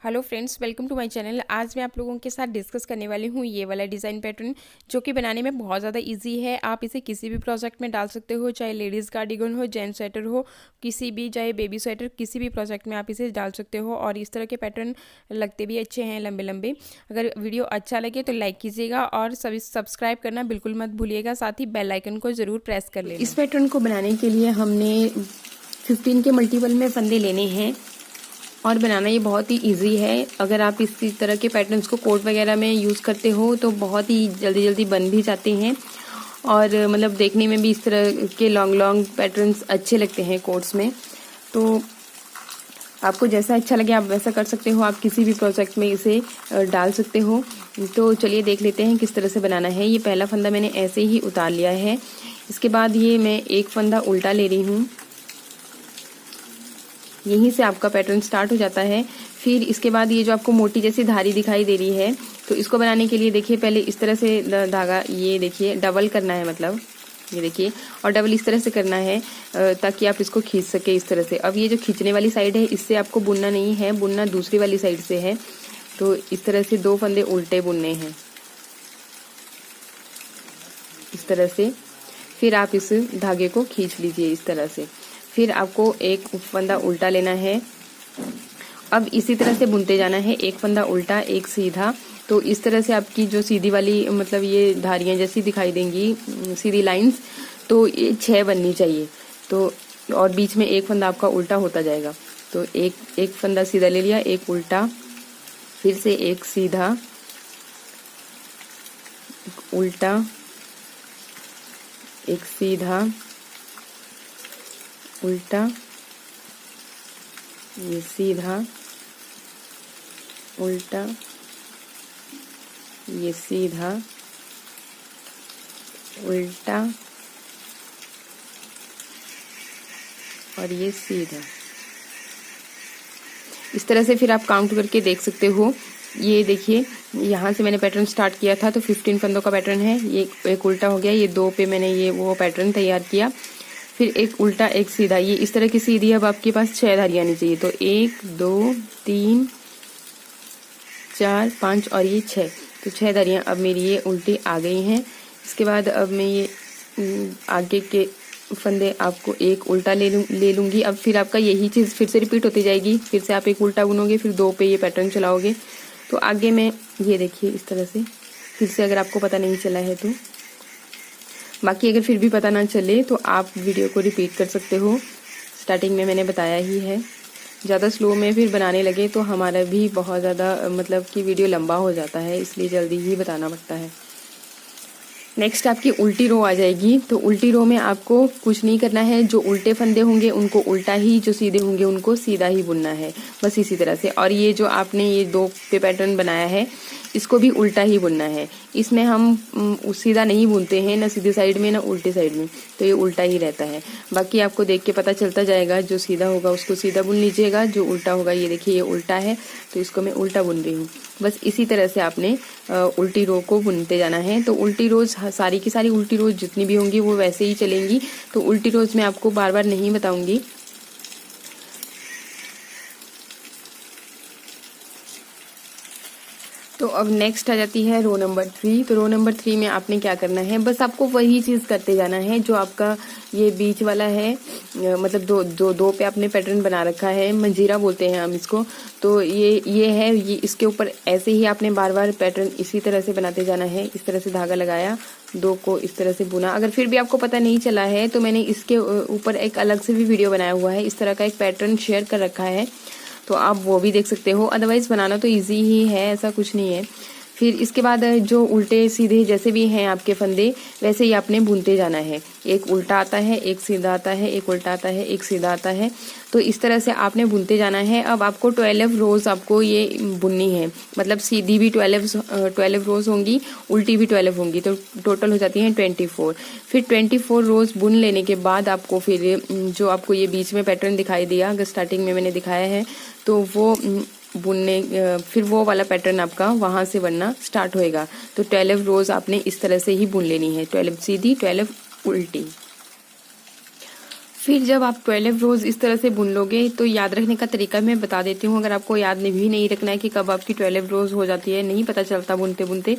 Hello friends, welcome to my channel. आज मैं आप लोगों के साथ डिस्कस करने वाली हूँ ये वाला डिज़ाइन पैटर्न, जो कि बनाने में बहुत ज़्यादा इजी है। आप इसे किसी भी प्रोजेक्ट में डाल सकते हो, चाहे लेडीज़ कार्डिगन हो, जेंट्स स्वेटर हो, किसी भी, चाहे बेबी स्वेटर, किसी भी प्रोजेक्ट में आप इसे डाल सकते हो। और इस तरह के पैटर्न लगते भी अच्छे हैं, लंबे लंबे। अगर वीडियो अच्छा लगे तो लाइक कीजिएगा और सब्सक्राइब करना बिल्कुल मत भूलिएगा। साथ ही बेल आइकन को ज़रूर प्रेस कर लेना। इस पैटर्न को बनाने के लिए हमने 15 के मल्टीपल में फंदे लेने हैं और बनाना ये बहुत ही इजी है। अगर आप इसी तरह के पैटर्न्स को कोट वगैरह में यूज़ करते हो तो बहुत ही जल्दी जल्दी बन भी जाते हैं और मतलब देखने में भी इस तरह के लॉन्ग लॉन्ग पैटर्न्स अच्छे लगते हैं कोट्स में। तो आपको जैसा अच्छा लगे आप वैसा कर सकते हो, आप किसी भी प्रोजेक्ट में इसे डाल सकते हो। तो चलिए देख लेते हैं किस तरह से बनाना है। ये पहला फंदा मैंने ऐसे ही उतार लिया है। इसके बाद ये मैं एक फंदा उल्टा ले रही हूँ, यहीं से आपका पैटर्न स्टार्ट हो जाता है। फिर इसके बाद ये जो आपको मोटी जैसी धारी दिखाई दे रही है, तो इसको बनाने के लिए देखिए पहले इस तरह से धागा, ये देखिए डबल करना है, मतलब ये देखिए, और डबल इस तरह से करना है ताकि आप इसको खींच सके इस तरह से। अब ये जो खींचने वाली साइड है इससे आपको बुनना नहीं है, बुनना दूसरी वाली साइड से है। तो इस तरह से 2 फंदे उल्टे बुनने हैं इस तरह से। फिर आप इस धागे को खींच लीजिए इस तरह से। फिर आपको एक फंदा उल्टा लेना है। अब इसी तरह से बुनते जाना है, एक फंदा उल्टा एक सीधा। तो इस तरह से आपकी जो सीधी वाली, मतलब ये धारियां जैसी दिखाई देंगी, सीधी लाइंस, तो ये 6 बननी चाहिए। तो और बीच में एक फंदा आपका उल्टा होता जाएगा। तो एक फंदा सीधा ले लिया, एक उल्टा, फिर से एक सीधा, उल्टा, एक सीधा, उल्टा, ये सीधा, उल्टा, ये सीधा, उल्टा, और ये सीधा। इस तरह से फिर आप काउंट करके देख सकते हो। ये देखिए, यहाँ से मैंने पैटर्न स्टार्ट किया था तो 15 फंदों का पैटर्न है। ये एक उल्टा हो गया, ये 2 पे मैंने ये वो पैटर्न तैयार किया। फिर एक उल्टा एक सीधा, ये इस तरह की सीधी। अब आपके पास 6 धारियां आनी चाहिए। तो 1 2 3 4 5 और ये 6, तो 6 धारियां अब मेरी ये उल्टी आ गई हैं। इसके बाद अब मैं ये आगे के फंदे आपको एक उल्टा ले लूंगी। अब फिर आपका यही चीज़ फिर से रिपीट होती जाएगी। फिर से आप एक उल्टा बुनोगे, फिर 2 पे ये पैटर्न चलाओगे। तो आगे में ये देखिए इस तरह से, फिर से अगर आपको पता नहीं चला है तो, बाकी अगर फिर भी पता ना चले तो आप वीडियो को रिपीट कर सकते हो। स्टार्टिंग में मैंने बताया ही है। ज़्यादा स्लो में फिर बनाने लगे तो हमारा भी बहुत ज़्यादा मतलब कि वीडियो लंबा हो जाता है, इसलिए जल्दी ही बताना पड़ता है। नेक्स्ट आपकी उल्टी रो आ जाएगी। तो उल्टी रो में आपको कुछ नहीं करना है, जो उल्टे फंदे होंगे उनको उल्टा ही, जो सीधे होंगे उनको सीधा ही बुनना है, बस इसी तरह से। और ये जो आपने ये 2 पे पैटर्न बनाया है इसको भी उल्टा ही बुनना है। इसमें हम सीधा नहीं बुनते हैं, ना सीधी साइड में ना उल्टी साइड में, तो ये उल्टा ही रहता है। बाकी आपको देख के पता चलता जाएगा, जो सीधा होगा उसको सीधा बुन लीजिएगा, जो उल्टा होगा, ये देखिए ये उल्टा है तो इसको मैं उल्टा बुन रही हूँ। बस इसी तरह से आपने उल्टी रो को बुनते जाना है। तो उल्टी रोज, सारी की सारी उल्टी रोज जितनी भी होंगी वो वैसे ही चलेंगी। तो उल्टी रोज मैं आपको बार बार नहीं बताऊंगी। तो अब नेक्स्ट आ जाती है रो नंबर 3। तो रो नंबर 3 में आपने क्या करना है, बस आपको वही चीज़ करते जाना है जो आपका ये बीच वाला है, मतलब दो पे आपने पैटर्न बना रखा है, मंजीरा बोलते हैं हम इसको। तो ये है, ये इसके ऊपर ऐसे ही आपने बार बार पैटर्न इसी तरह से बनाते जाना है। इस तरह से धागा लगाया, 2 को इस तरह से बुना। अगर फिर भी आपको पता नहीं चला है तो मैंने इसके ऊपर एक अलग से भी वीडियो बनाया हुआ है, इस तरह का एक पैटर्न शेयर कर रखा है, तो आप वो भी देख सकते हो। अदरवाइज बनाना तो इजी ही है, ऐसा कुछ नहीं है। फिर इसके बाद जो उल्टे सीधे जैसे भी हैं आपके फंदे, वैसे ही आपने बुनते जाना है। एक उल्टा आता है, एक सीधा आता है, एक उल्टा आता है, एक सीधा आता है। तो इस तरह से आपने बुनते जाना है। अब आपको 12 रोज आपको ये बुननी है, मतलब सीधी भी 12 रोज होंगी, उल्टी भी 12 होंगी, तो टोटल हो जाती हैं 24। फिर 24 रोज बुन लेने के बाद आपको फिर जो आपको ये बीच में पैटर्न दिखाई दिया, अगर स्टार्टिंग में मैंने दिखाया है, तो वो बुनने, फिर वो वाला पैटर्न आपका वहां से बनना स्टार्ट होएगा। तो 12 रोज आपने इस तरह से ही बुन लेनी है, 12 सीधी 12 उल्टी। फिर जब आप 12 रोज़ इस तरह से बुन लोगे तो याद रखने का तरीका मैं बता देती हूँ। अगर आपको याद नहीं रखना है कि कब आपकी 12 रोज़ हो जाती है, नहीं पता चलता बुनते बुनते,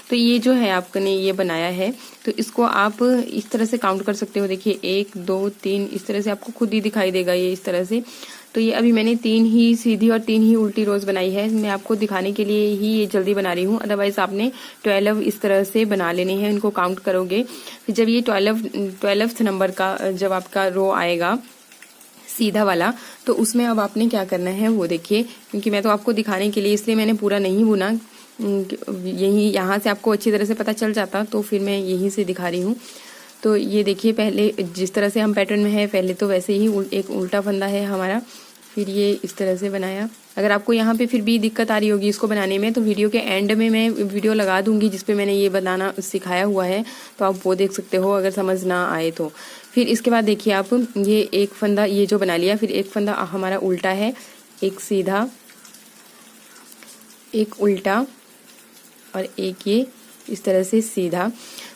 तो ये जो है आपने ये बनाया है तो इसको आप इस तरह से काउंट कर सकते हो। देखिए 1 2 3 इस तरह से आपको खुद ही दिखाई देगा ये इस तरह से। तो ये अभी मैंने 3 ही सीधी और 3 ही उल्टी रोज़ बनाई है। मैं आपको दिखाने के लिए ही ये जल्दी बना रही हूँ, अदरवाइज आपने 12 इस तरह से बना लेने हैं। इनको काउंट करोगे फिर जब ये 12th नंबर का जब आपका रो आएगा सीधा वाला, तो उसमें अब आपने क्या करना है वो देखिए, क्योंकि मैं तो आपको दिखाने के लिए इसलिए मैंने पूरा नहीं बुना, यही यहाँ से आपको अच्छी तरह से पता चल जाता तो फिर मैं यहीं से दिखा रही हूँ। तो ये देखिए पहले जिस तरह से हम पैटर्न में है पहले तो वैसे ही एक उल्टा फंदा है हमारा, फिर ये इस तरह से बनाया। अगर आपको यहाँ पे फिर भी दिक्कत आ रही होगी इसको बनाने में तो वीडियो के एंड में मैं वीडियो लगा दूंगी जिसपे मैंने ये बनाना सिखाया हुआ है, तो आप वो देख सकते हो अगर समझ ना आए तो। फिर इसके बाद देखिए आप ये एक फंदा ये जो बना लिया, फिर एक फंदा हमारा उल्टा है, एक सीधा, एक उल्टा और एक ये इस तरह से सीधा।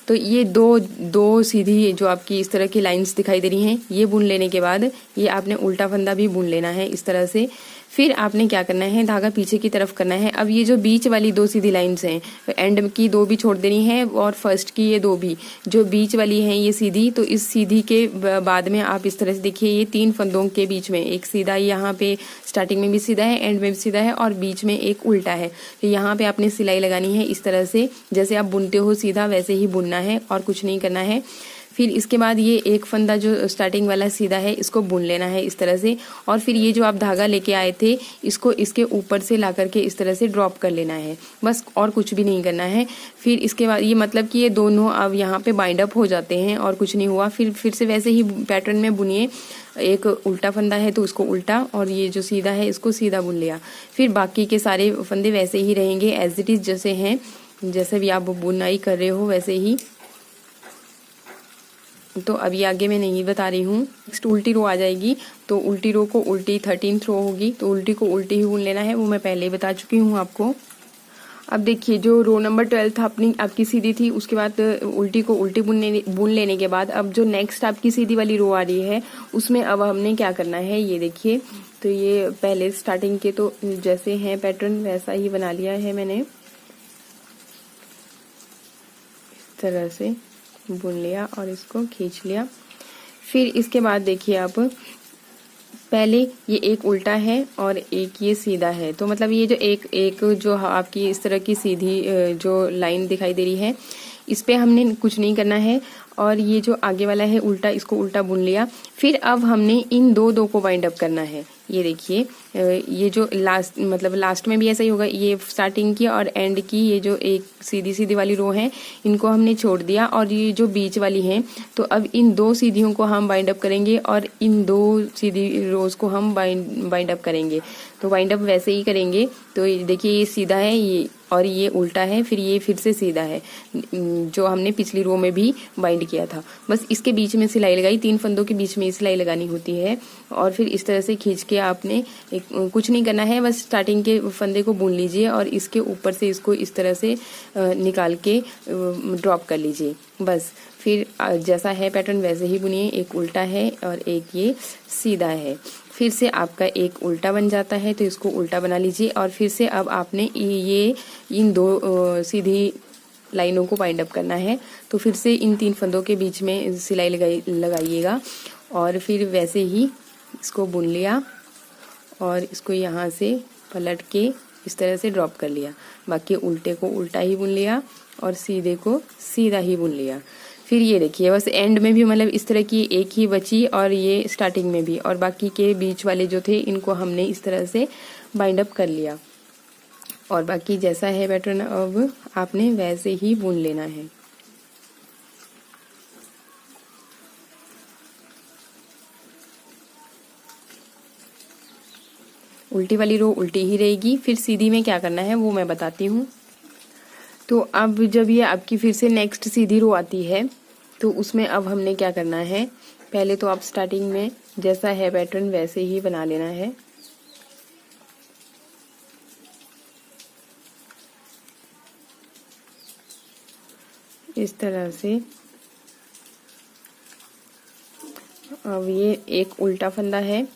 तो ये दो सीधी जो आपकी इस तरह की लाइंस दिखाई दे रही हैं, ये बुन लेने के बाद ये आपने उल्टा फंदा भी बुन लेना है इस तरह से। फिर आपने क्या करना है, धागा पीछे की तरफ करना है। अब ये जो बीच वाली 2 सीधी लाइंस हैं, एंड की 2 भी छोड़ देनी है और फर्स्ट की ये 2 भी, जो बीच वाली हैं ये सीधी, तो इस सीधी के बाद में आप इस तरह से देखिए ये 3 फंदों के बीच में एक सीधा, यहाँ पे स्टार्टिंग में भी सीधा है, एंड में भी सीधा है और बीच में एक उल्टा है। तो यहाँ पे आपने सिलाई लगानी है इस तरह से, जैसे आप बुनते हो सीधा वैसे ही बुनना है और कुछ नहीं करना है। फिर इसके बाद ये एक फंदा जो स्टार्टिंग वाला सीधा है इसको बुन लेना है इस तरह से, और फिर ये जो आप धागा लेके आए थे इसको इसके ऊपर से ला करके इस तरह से ड्रॉप कर लेना है, बस और कुछ भी नहीं करना है। फिर इसके बाद ये मतलब कि ये दोनों अब यहाँ पे बाइंड अप हो जाते हैं और कुछ नहीं हुआ। फिर से वैसे ही पैटर्न में बुनिए, एक उल्टा फंदा है तो उसको उल्टा और ये जो सीधा है इसको सीधा बुन लिया। फिर बाकी के सारे फंदे वैसे ही रहेंगे एज इट इज जैसे हैं, जैसे भी आप बुनाई कर रहे हो वैसे ही। तो अभी आगे मैं नहीं बता रही हूँ। नेक्स्ट उल्टी रो आ जाएगी, तो उल्टी रो को उल्टी 13th रो होगी, तो उल्टी को उल्टी ही बुन लेना है, वो मैं पहले ही बता चुकी हूँ आपको। अब देखिए जो रो नंबर 12 अपनी आपकी सीधी थी, उसके बाद उल्टी को उल्टी बुन लेने के बाद अब जो नेक्स्ट आपकी सीधी वाली रो आ रही है उसमें अब हमने क्या करना है ये देखिए। तो ये पहले स्टार्टिंग के तो जैसे हैं पैटर्न वैसा ही बना लिया है मैंने, इस तरह से बुन लिया और इसको खींच लिया। फिर इसके बाद देखिए आप पहले ये एक उल्टा है और एक ये सीधा है, तो मतलब ये जो एक जो आपकी इस तरह की सीधी जो लाइन दिखाई दे रही है इस पे हमने कुछ नहीं करना है, और ये जो आगे वाला है उल्टा इसको उल्टा बुन लिया। फिर अब हमने इन दो को वाइंड अप करना है। ये देखिए ये जो लास्ट मतलब लास्ट में भी ऐसा ही होगा, ये स्टार्टिंग की और एंड की ये जो एक सीधी सीधी वाली रो है इनको हमने छोड़ दिया, और ये जो बीच वाली है तो अब इन 2 सीधियों को हम बाइंड अप करेंगे और इन 2 सीधी रोज को हम बाइंड अप करेंगे। तो बाइंड अप वैसे ही करेंगे, तो देखिए ये सीधा है ये और ये उल्टा है, फिर ये फिर से सीधा है जो हमने पिछली रो में भी बाइंड किया था। बस इसके बीच में सिलाई लगाई, 3 फंदों के बीच में सिलाई लगानी होती है, और फिर इस तरह से खींच के आपने कुछ नहीं करना है, बस स्टार्टिंग के फंदे को बुन लीजिए और इसके ऊपर से इसको इस तरह से निकाल के ड्रॉप कर लीजिए बस। फिर जैसा है पैटर्न वैसे ही बुनिए, एक उल्टा है और एक ये सीधा है। फिर से आपका एक उल्टा बन जाता है तो इसको उल्टा बना लीजिए, और फिर से अब आपने ये इन 2 सीधी लाइनों को बाइंड अप करना है। तो फिर से इन 3 फंदों के बीच में सिलाई लगाइएगा और फिर वैसे ही इसको बुन लिया और इसको यहाँ से पलट के इस तरह से ड्रॉप कर लिया। बाकी उल्टे को उल्टा ही बुन लिया और सीधे को सीधा ही बुन लिया। फिर ये देखिए बस एंड में भी मतलब इस तरह की एक ही बची, और ये स्टार्टिंग में भी, और बाकी के बीच वाले जो थे इनको हमने इस तरह से बाइंड अप कर लिया। और बाकी जैसा है पैटर्न अब आपने वैसे ही बुन लेना है। उल्टी वाली रो उल्टी ही रहेगी। फिर सीधी में क्या करना है वो मैं बताती हूँ। तो अब जब ये आपकी फिर से नेक्स्ट सीधी रो आती है तो उसमें अब हमने क्या करना है, पहले तो आप स्टार्टिंग में जैसा है पैटर्न वैसे ही बना लेना है। इस तरह से, अब ये एक उल्टा फंदा है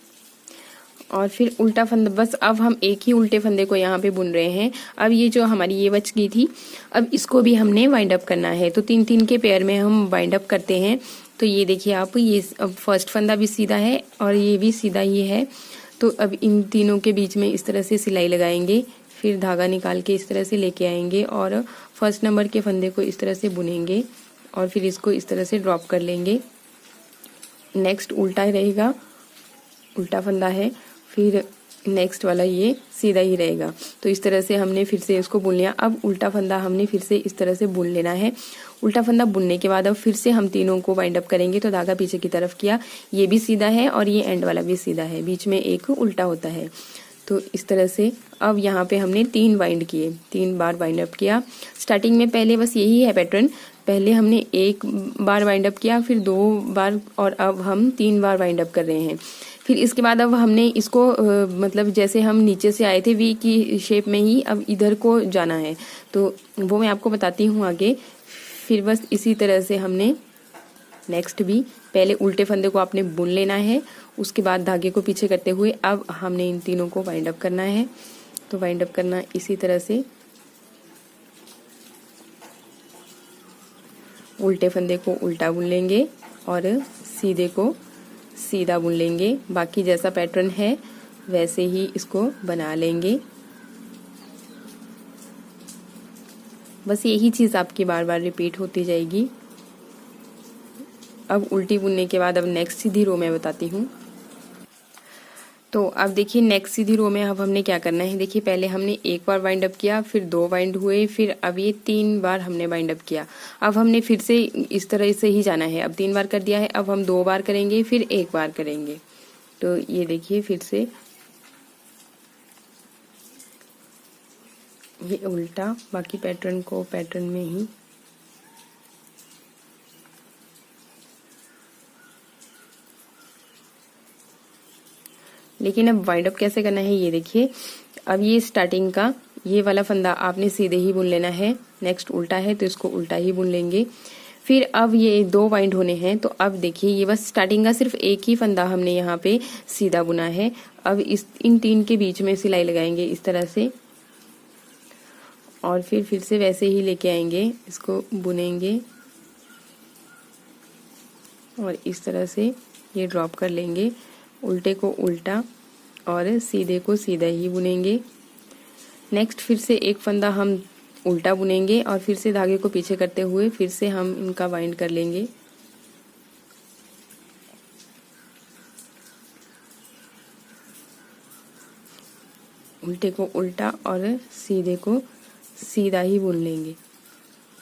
और फिर उल्टा फंदा, बस अब हम एक ही उल्टे फंदे को यहाँ पे बुन रहे हैं। अब ये जो हमारी ये बच गई थी, अब इसको भी हमने वाइंड अप करना है। तो 3-3 के पेयर में हम वाइंड अप करते हैं। तो ये देखिए आप, ये अब फर्स्ट फंदा भी सीधा है और ये भी सीधा ही है। तो अब इन तीनों के बीच में इस तरह से सिलाई लगाएंगे, फिर धागा निकाल के इस तरह से लेके आएंगे और फर्स्ट नंबर के फंदे को इस तरह से बुनेंगे और फिर इसको इस तरह से ड्रॉप कर लेंगे। नेक्स्ट उल्टा रहेगा, उल्टा फंदा है, फिर नेक्स्ट वाला ये सीधा ही रहेगा। तो इस तरह से हमने फिर से इसको बुन लिया। अब उल्टा फंदा हमने फिर से इस तरह से बुन लेना है। उल्टा फंदा बुनने के बाद अब फिर से हम तीनों को वाइंड अप करेंगे। तो धागा पीछे की तरफ किया, ये भी सीधा है और ये एंड वाला भी सीधा है, बीच में एक उल्टा होता है। तो इस तरह से अब यहाँ पे हमने 3 वाइंड किए, 3 बार वाइंड अप किया। स्टार्टिंग में पहले बस यही है पैटर्न, पहले हमने 1 बार वाइंड अप किया, फिर 2 बार और अब हम 3 बार वाइंड अप कर रहे हैं। फिर इसके बाद अब हमने इसको मतलब जैसे हम नीचे से आए थे वी की शेप में ही अब इधर को जाना है, तो वो मैं आपको बताती हूँ आगे। फिर बस इसी तरह से हमने नेक्स्ट भी पहले उल्टे फंदे को आपने बुन लेना है, उसके बाद धागे को पीछे करते हुए अब हमने इन तीनों को वाइंड अप करना है। तो वाइंड अप करना इसी तरह से, उल्टे फंदे को उल्टा बुन लेंगे और सीधे को सीधा बुन लेंगे। बाकी जैसा पैटर्न है वैसे ही इसको बना लेंगे। बस यही चीज़ आपकी बार बार रिपीट होती जाएगी। अब उल्टी बुनने के बाद अब नेक्स्ट सीधी रो में बताती हूँ। तो अब देखिए नेक्स्ट सीधी रो में अब हमने क्या करना है। देखिए पहले हमने 1 बार वाइंड अप किया, फिर 2 वाइंड हुए, फिर अब ये 3 बार हमने वाइंड अप किया। अब हमने फिर से इस तरह से ही जाना है। अब 3 बार कर दिया है, अब हम 2 बार करेंगे, फिर 1 बार करेंगे। तो ये देखिए फिर से ये उल्टा, बाकी पैटर्न को पैटर्न में ही लेकिन अब वाइंड अप कैसे करना है ये देखिए। अब ये स्टार्टिंग का ये वाला फंदा आपने सीधे ही बुन लेना है। नेक्स्ट उल्टा है तो इसको उल्टा ही बुन लेंगे। फिर अब ये 2 वाइंड होने हैं, तो अब देखिए ये बस स्टार्टिंग का सिर्फ एक ही फंदा हमने यहाँ पे सीधा बुना है। अब इन 3 के बीच में सिलाई लगाएंगे इस तरह से और फिर से वैसे ही लेके आएंगे, इसको बुनेंगे और इस तरह से ये ड्रॉप कर लेंगे। उल्टे को उल्टा और सीधे को सीधा ही बुनेंगे। नेक्स्ट फिर से एक फंदा हम उल्टा बुनेंगे और फिर से धागे को पीछे करते हुए फिर से हम इनका वाइंड कर लेंगे। उल्टे को उल्टा और सीधे को सीधा ही बुन लेंगे।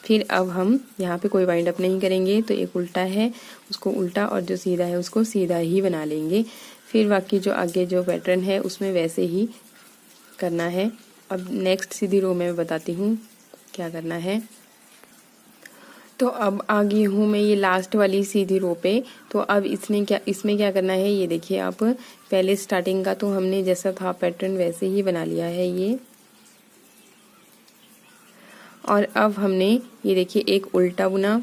फिर अब हम यहाँ पे कोई वाइंड अप नहीं करेंगे, तो एक उल्टा है उसको उल्टा और जो सीधा है उसको सीधा ही बना लेंगे। फिर बाकी जो आगे जो पैटर्न है उसमें वैसे ही करना है। अब नेक्स्ट सीधी रो में बताती हूँ क्या करना है। तो अब आ गई हूँ मैं ये लास्ट वाली सीधी रो पे। तो अब इसमें क्या करना है ये देखिए आप। पहले स्टार्टिंग का तो हमने जैसा था पैटर्न वैसे ही बना लिया है ये, और अब हमने ये देखिए एक उल्टा बुना,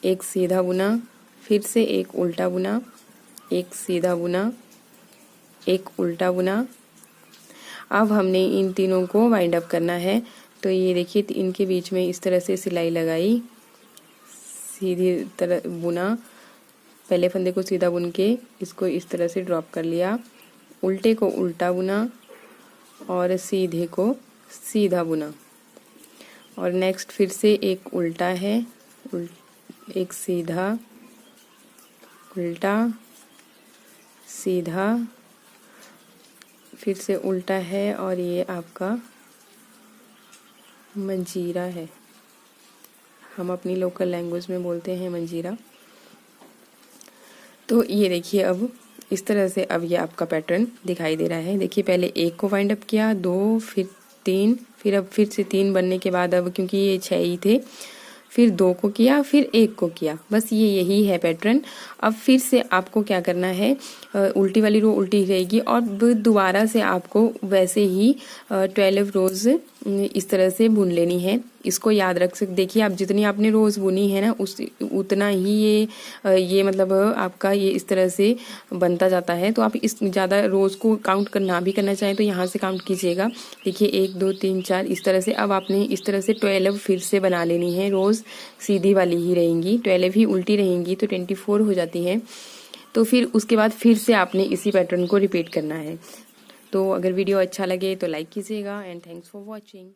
एक सीधा बुना, फिर से एक उल्टा बुना, एक सीधा बुना, एक उल्टा बुना। अब हमने इन तीनों को वाइंड अप करना है। तो ये देखिए इनके बीच में इस तरह से सिलाई लगाई, सीधी तरह बुना, पहले फंदे को सीधा बुन के इसको इस तरह से ड्रॉप कर लिया, उल्टे को उल्टा बुना और सीधे को सीधा बुना, और नेक्स्ट फिर से एक उल्टा है, एक सीधा, उल्टा, सीधा, फिर से उल्टा है और ये आपका मंजीरा है। हम अपनी लोकल लैंग्वेज में बोलते हैं मंजीरा। तो ये देखिए अब इस तरह से अब ये आपका पैटर्न दिखाई दे रहा है। देखिए पहले एक को वाइंड अप किया, 2, फिर 3, फिर अब फिर से 3 बनने के बाद अब क्योंकि ये 6 ही थे, फिर 2 को किया, फिर 1 को किया। बस ये यही है पैटर्न। अब फिर से आपको क्या करना है, उल्टी वाली रो उल्टी रहेगी और दोबारा से आपको वैसे ही 12 रोज इस तरह से बुन लेनी है। इसको याद रख सकते। देखिए आप जितनी आपने रोज़ बुनी है ना उस उतना ही ये मतलब आपका ये इस तरह से बनता जाता है। तो आप इस ज़्यादा रोज़ को काउंट करना भी करना चाहें तो यहाँ से काउंट कीजिएगा। देखिए 1 2 3 4 इस तरह से। अब आपने इस तरह से 12 फिर से बना लेनी है। रोज़ सीधी वाली ही रहेंगी, 12 ही उल्टी रहेंगी तो 24 हो जाती है। तो फिर उसके बाद फिर से आपने इसी पैटर्न को रिपीट करना है। तो अगर वीडियो अच्छा लगे तो लाइक कीजिएगा एंड थैंक्स फॉर वॉचिंग।